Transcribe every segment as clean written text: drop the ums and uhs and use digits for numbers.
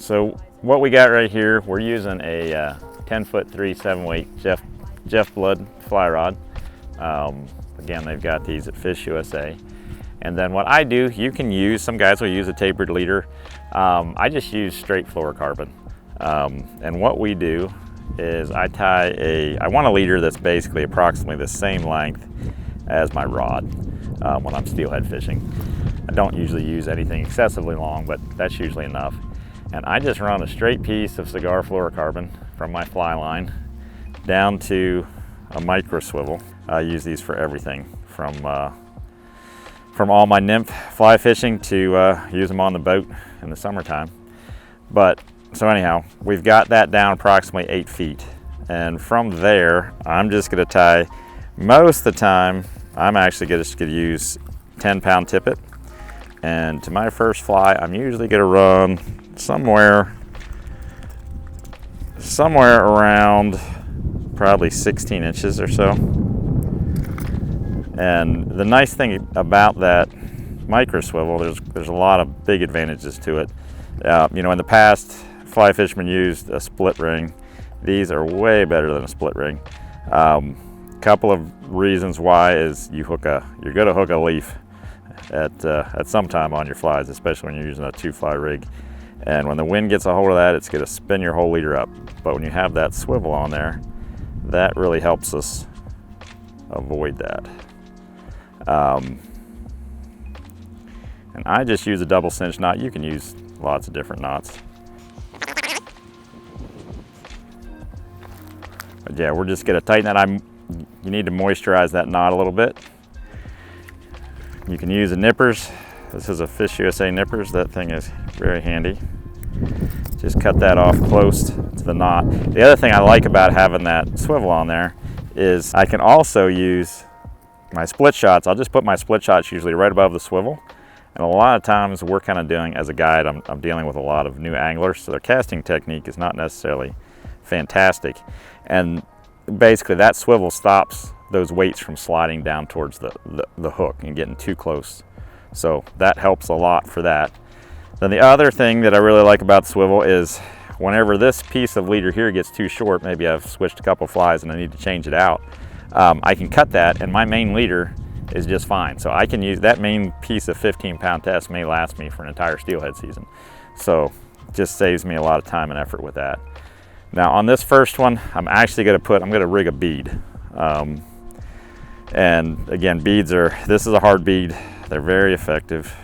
So what we got right here, we're using a 10-foot 3/7 weight Jeff Blood fly rod. Again, they've got these at FishUSA. And then what I do, you can use, some guys will use a tapered leader. I just use straight fluorocarbon. And what we do is I want a leader that's basically approximately the same length as my rod when I'm steelhead fishing. I don't usually use anything excessively long, but that's usually enough. And I just run a straight piece of Seaguar fluorocarbon from my fly line down to a micro swivel. I use these for everything from all my nymph fly fishing to use them on the boat in the summertime. But so anyhow, we've got that down approximately 8 feet. And from there, I'm just gonna tie, most of the time, I'm actually just gonna use 10-pound tippet. And to my first fly, I'm usually gonna run somewhere around probably 16 inches or so. And the nice thing about that micro swivel, there's a lot of big advantages to it. You know, in the past, fly fishermen used a split ring. These are way better than a split ring. Couple of reasons why is you're gonna hook a leaf at some time on your flies, especially when you're using a 2-fly rig. And when the wind gets a hold of that, it's gonna spin your whole leader up. But when you have that swivel on there, that really helps us avoid that. And I just use a double cinch knot. You can use lots of different knots. But yeah, we're just gonna tighten that. You need to moisturize that knot a little bit. You can use the nippers. This is a FishUSA nippers. That thing is very handy. Just cut that off close to the knot. The other thing I like about having that swivel on there is I can also use my split shots. I'll just put my split shots usually right above the swivel. And a lot of times we're kind of doing, as a guide, I'm dealing with a lot of new anglers, so their casting technique is not necessarily fantastic. And basically that swivel stops those weights from sliding down towards the hook and getting too close. So that helps a lot for that. Then the other thing that I really like about the swivel is whenever this piece of leader here gets too short, maybe I've switched a couple flies and I need to change it out, I can cut that and my main leader is just fine. So I can use that main piece of 15-pound test may last me for an entire steelhead season. So it just saves me a lot of time and effort with that. Now on this first one, I'm gonna rig a bead. And again, beads this is a hard bead. They're very effective.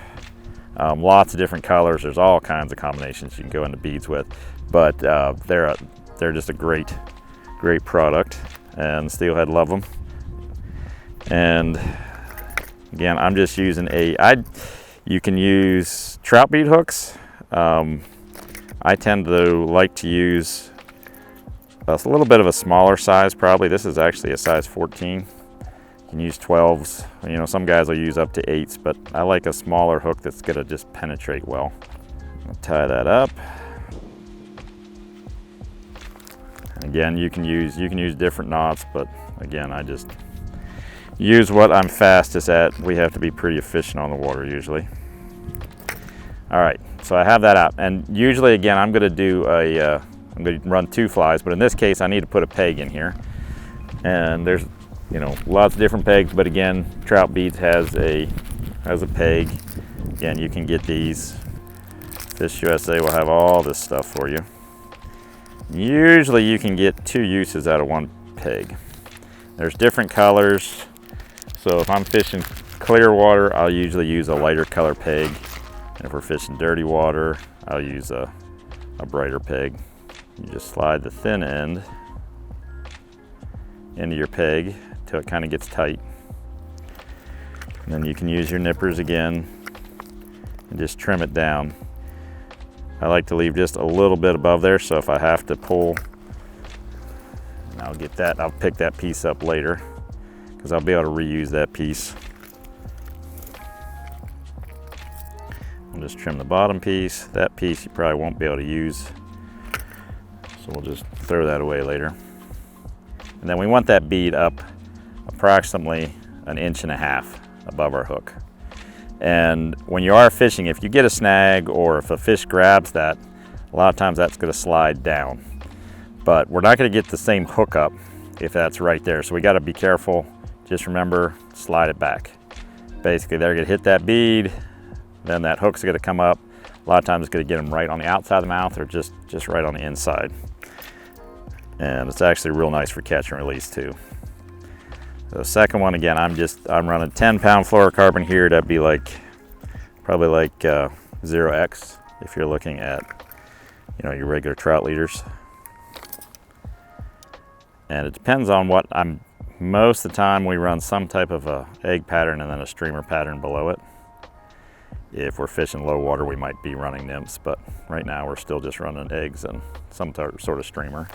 Lots of different colors. There's all kinds of combinations you can go into beads with, but they're just a great product, and steelhead love them. And again, I'm just using you can use trout bead hooks. I tend to like to use a little bit of a smaller size, probably. This is actually a size 14. You can use 12s. You know, some guys will use up to 8s, but I like a smaller hook that's gonna just penetrate well. I'll tie that up. And again, you can use different knots, but again, I just use what I'm fastest at. We have to be pretty efficient on the water usually. All right, so I have that out, and usually, again, I'm gonna run 2 flies, but in this case, I need to put a peg in here. And there's, you know, lots of different pegs, but again, Troutbead has a peg. Again, you can get these. FishUSA will have all this stuff for you. Usually you can get 2 uses out of 1 peg. There's different colors. So if I'm fishing clear water, I'll usually use a lighter color peg. And if we're fishing dirty water, I'll use a brighter peg. You just slide the thin end into your peg till it kind of gets tight. And then you can use your nippers again and just trim it down. I like to leave just a little bit above there, so if I have to pull, I'll pick that piece up later because I'll be able to reuse that piece. I'll just trim the bottom piece. That piece you probably won't be able to use, so we'll just throw that away later. And then we want that bead up approximately 1.5 inches above our hook. And when you are fishing, if you get a snag or if a fish grabs that, a lot of times that's going to slide down. But we're not going to get the same hookup if that's right there. So we got to be careful. Just remember, slide it back. Basically, they're going to hit that bead, then that hook's going to come up. A lot of times it's going to get them right on the outside of the mouth or just right on the inside. And it's actually real nice for catch and release too. The second one, again, I'm running 10-pound fluorocarbon here. That'd be probably like 0x if you're looking at, you know, your regular trout leaders. And it depends on what most of the time we run some type of a egg pattern and then a streamer pattern below it. If we're fishing low water, we might be running nymphs, but right now we're still just running eggs and some sort of streamer.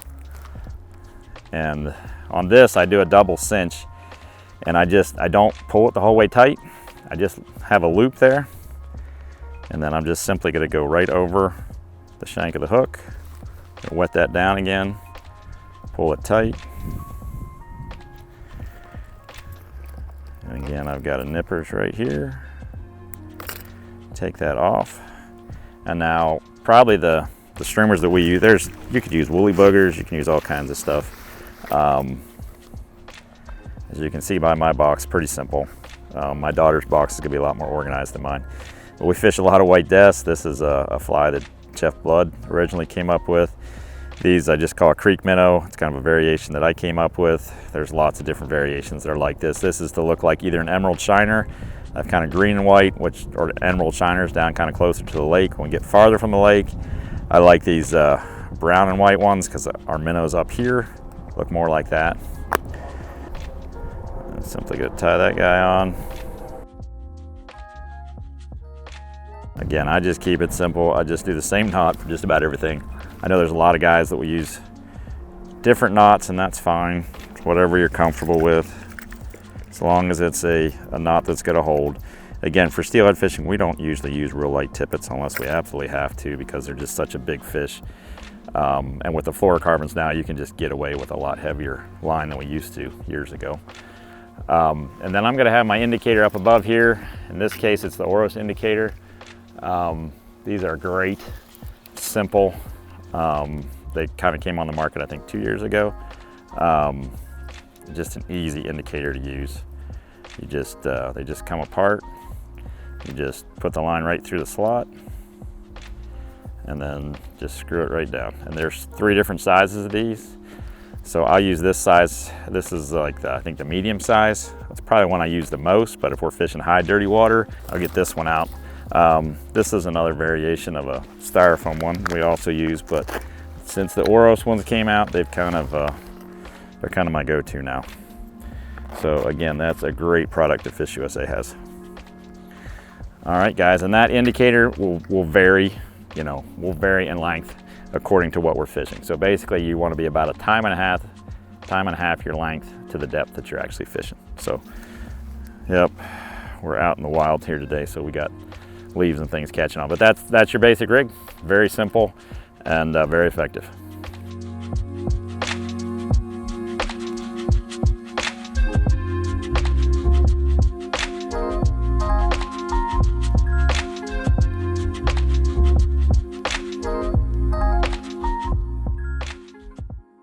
And on this, I do a double cinch, and I don't pull it the whole way tight. I just have a loop there, and then I'm just simply going to go right over the shank of the hook, wet that down again, pull it tight. And again, I've got a nippers right here. Take that off. And now probably the streamers that we use, you could use woolly boogers, you can use all kinds of stuff. As you can see by my box, pretty simple. My daughter's box is gonna be a lot more organized than mine. But we fish a lot of white deaths. This is a fly that Chef Blood originally came up with. These I just call a creek minnow. It's kind of a variation that I came up with. There's lots of different variations that are like this. This is to look like either an emerald shiner, kind of green and white, or emerald shiners down kind of closer to the lake. When we get farther from the lake, I like these brown and white ones because our minnows up here look more like that. I'm simply gonna tie that guy on. Again, I just keep it simple. I just do the same knot for just about everything. I know there's a lot of guys that will use different knots, and that's fine. It's whatever you're comfortable with, as long as it's a knot that's gonna hold. Again, for steelhead fishing, we don't usually use real light tippets unless we absolutely have to, because they're just such a big fish. And with the fluorocarbons now, you can just get away with a lot heavier line than we used to years ago. And then I'm gonna have my indicator up above here. In this case, it's the Oros indicator. These are great, simple. They kind of came on the market, I think, 2 years ago. Just an easy indicator to use. You just, they just come apart. You just put the line right through the slot and then just screw it right down. And there's 3 different sizes of these. So I'll use this size. This is like I think the medium size. That's probably one I use the most, but if we're fishing high dirty water, I'll get this one out. This is another variation of a styrofoam one we also use, but since the Oros ones came out, they're kind of my go-to now. So again, that's a great product that FishUSA has. All right, guys, and that indicator will vary, will vary in length according to what we're fishing. So basically, you want to be about a time and a half your length to the depth that you're actually fishing. So, yep, we're out in the wild here today, so we got leaves and things catching on. But that's your basic rig. Very simple and very effective.